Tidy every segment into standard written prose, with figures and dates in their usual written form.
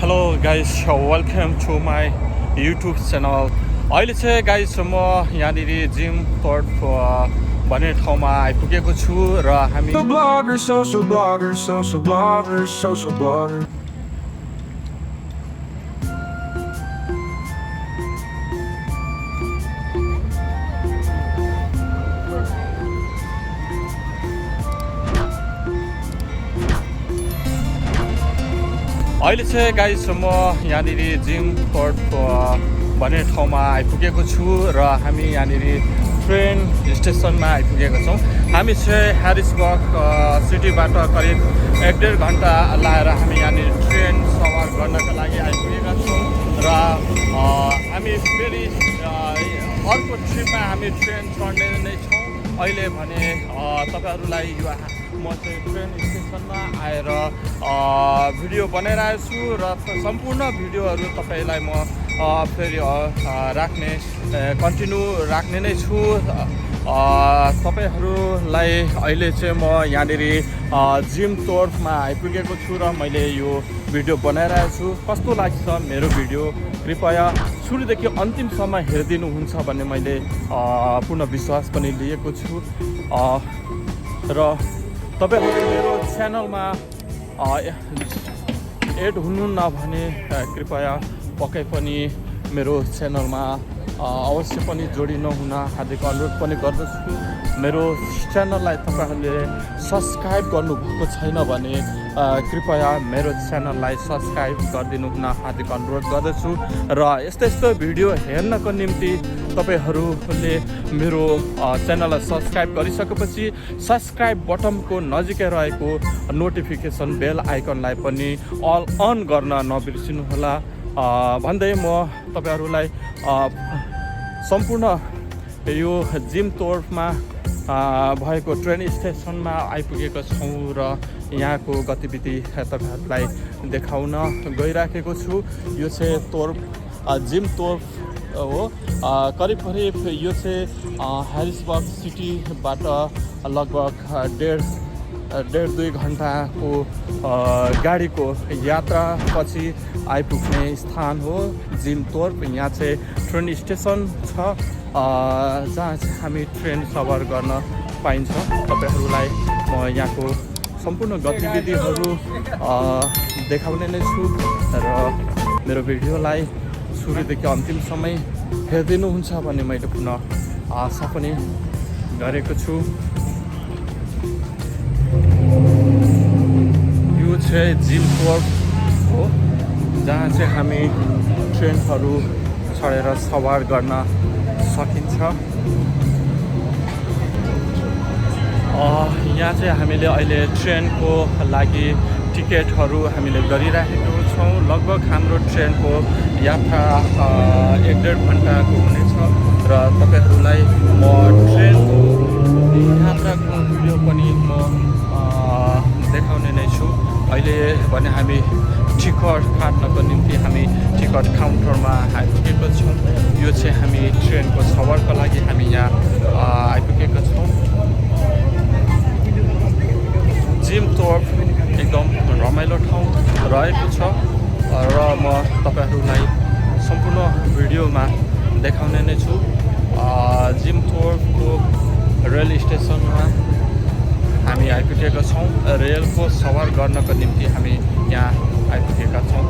Hello guys, welcome to my YouTube channel. अहिले चाहिँ guys म यहाँनिर जिम थोर्प भन्ने ठाउँमा आइपुगेको छु र हामी social blogger. अहिले चाहिँ गाइस म यहाँनिर जिम थोर्प भन्ने ठाउँमा आइपुगेको छु र हामी यहाँनिर ट्रेन स्टेसनमा आइपुगेको छौँ। हामी चाहिँ ह्यारिसबर्ग सिटीबाट करिब 1-1.5 घन्टा लाएर हामी यहाँनिर ट्रेन सवार गर्नका लागि आइपुगेका छौँ र हामी फेरि अर्को ट्रिपमा हामी ट्रेन चढ्ने नै छौँ। अहिले भने तपाईहरुलाई यो म चाहिँ ट्रेन स्टेसनमा आएर भिडियो बनाइरहेको छु र सम्पूर्ण भिडियोहरू तपाईलाई म फेरि कन्टिन्यू राख्ने नै छु। तपाईहरुलाई अहिले चाहिँ म यहाँनिर जिम थोर्पमा आइपुगेको छु र मैले यो भिडियो बनाइरहेको छु। कस्तो लाग्छ मेरो भिडियो कृपया सुरुदेखि अन्तिमसम्म हेरिदिनुहुन्छ भन्ने मैले पूर्ण विश्वास पनि लिएको छु र तपाईहरु मेरो च्यानलमा एड हुनुहुन्न भने कृपया पक्कै पनि मेरो च्यानलमा अवश्य पनि जोडिनु हुन हार्दिक अनुरोध पनि गर्दछु। मेरो च्यानललाई तपाईहरुले सब्स्क्राइब गर्नुभएको छैन भने कृपया मेरो च्यानललाई सब्स्क्राइब गरिदिनु हुन हार्दिक अनुरोध गर्दछु र यस्तो भिडियो हेर्नको निम्ति तपाईहरुले मेरो च्यानललाई सब्स्क्राइब गरिसकेपछि सब्स्क्राइब बटनको नजिकै रहेको नोटिफिकेसन बेल आइकनलाई पनि अल अन गर्न नबिर्सिनु होला भन्दै म तपाईहरुलाई सम्पूर्ण यो जिम थोर्पमा भएको ट्रेन स्टेसनमा आइपुगेको छौँ र यहाँको गतिविधि तपाईहरुलाई देखाउन गइराखेको छु। यो चाहिँ जिम थोर्प हो। करिब यो चाहिँ ह्यारिसबर्ग सिटीबाट लगभग 1.5-2 घन्टाको गाडीको यात्रा पछि आइपुग्ने स्थान हो जिम थोर्प। यहाँ चाहिँ ट्रेन स्टेसन छ जहाँ चाहिँ हामी ट्रेन सवार गर्न पाइन्छ। तपाईहरुलाई म यहाँको सम्पूर्ण गतिविधिहरू देखाउने नै छु र मेरो भिडियोलाई सुरुदेखि अन्तिमसम्म हेरिदिनुहुन्छ भन्ने मैले पुनः आशा पनि गरेको छु। यो चाहिँ जिम थोर्प हो जहाँ चाहिँ हामी ट्रेनहरू चढेर सवार गर्न सकिन्छ। यहाँ चाहिँ हामीले अहिले ट्रेनको लागि टिकटहरू हामीले गरिराखेको छौँ। लगभग हाम्रो ट्रेनको यात्रा 1-1.5 घन्टाको हुनेछ र तपाईहरुलाई म ट्रेनको यात्राको भिडियो पनि म देखाउने नै छु। अहिले भने हामी टिकट काट्नको निम्ति हामी टिकट काउन्टरमा आइपुगेको छौँ। यो चाहिँ हामी ट्रेनको सवारको लागि हामी यहाँ आइपुगेका छौँ। जिम थोर्प एकदम रमाइलो ठाउँ रहेको छ र म तपाईहरुलाई सम्पूर्ण भिडियोमा देखाउने नै छु। जिम थोर्पको रेल स्टेसनमा हामी आइपुगेका छौँ। रेलको सवार गर्नको निम्ति हामी यहाँ आइपुगेका छौँ।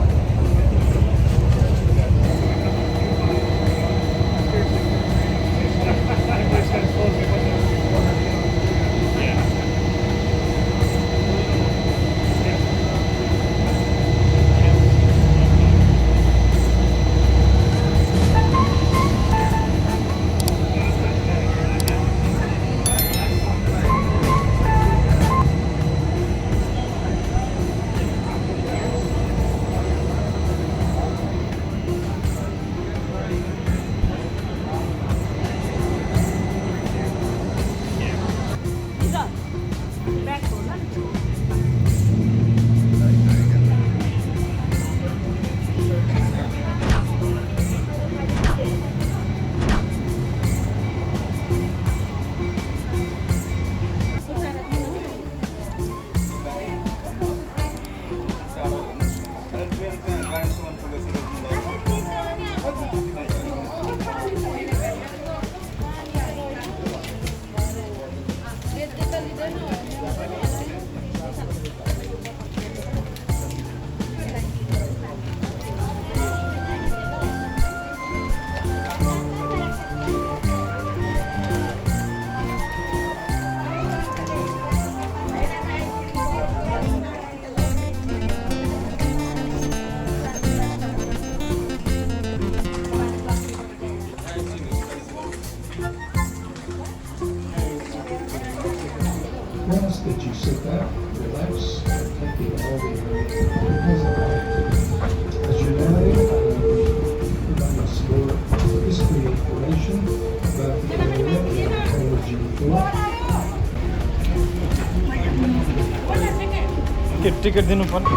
टिकट दिनु पर्ने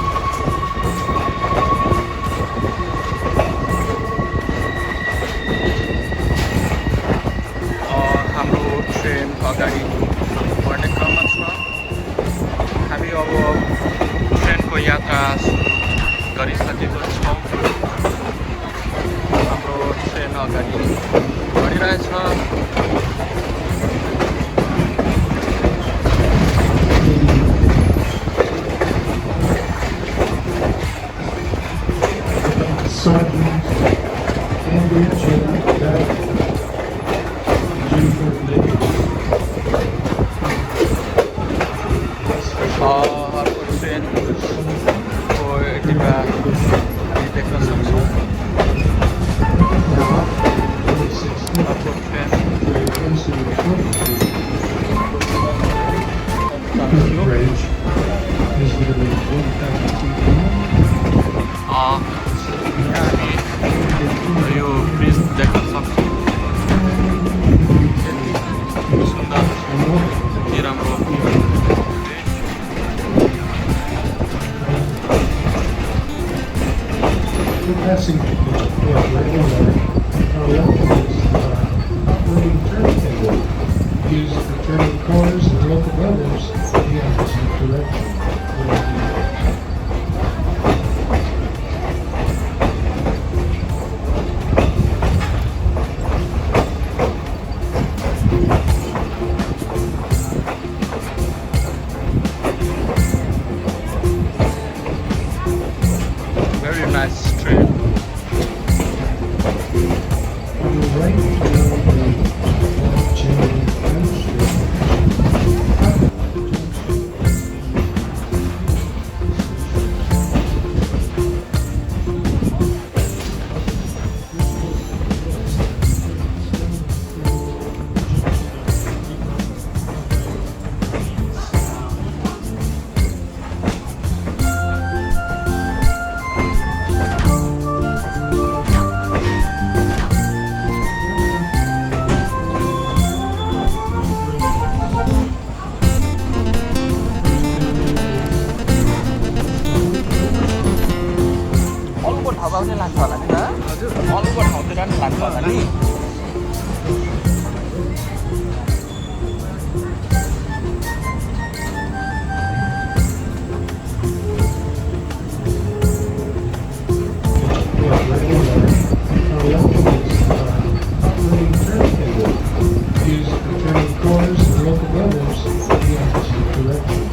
हाम्रो ट्रेन अगाडि बढ्ने क्रममा छ हामी अब ट्रेनको यात्रा सुरु गरिसकेको छौँ हाम्रो ट्रेन अगाडि बढिरहेछ अर्को ट्रेनको डिब्बा हामी देख्न सक्छौँ अर्को ट्रेन हामी यो ब्रिज देख्न सक्छौँ सुन्दर यति राम्रो Passing operating turning table. Use the turning corners and local levers in the opposite direction. Very nice train. On the right, ढाबाउने लाग्छ होला नि त हजुर अरूको ठाउँतिर नि लाग्छ होला नि use the turning corners and local levers in the opposite direction.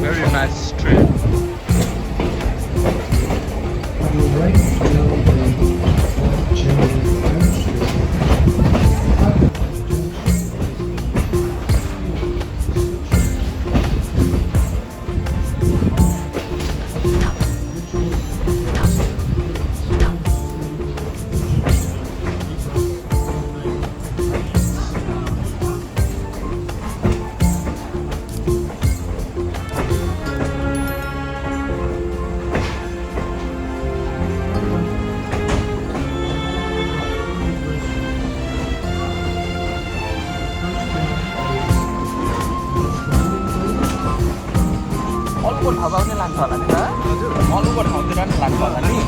Very nice train. On the right, अरूको ढाबाउने लाग्छ होला नि त हजुर अरूको ठाउँतिर नि लाग्छ होला नि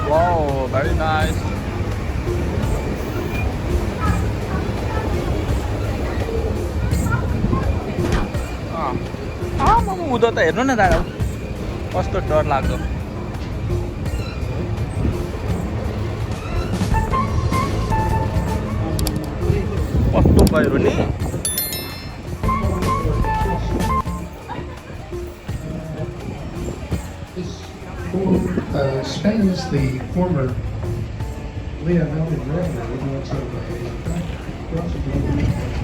Wow, very nice. उँधो त हेर्नु न दादा कस्तो डर लाग्दो कस्तो गयो नि spans the former Leah, nothing wrong there. We're doing some lots of Lehigh.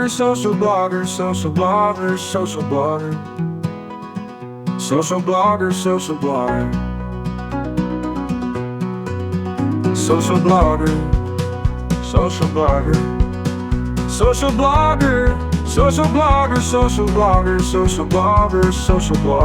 Social blogger, social blogger, social blogger. Social blogger, social blogger. Social blogger, social blogger. Social blogger, social blogger, social blogger, social blogger, social blogger.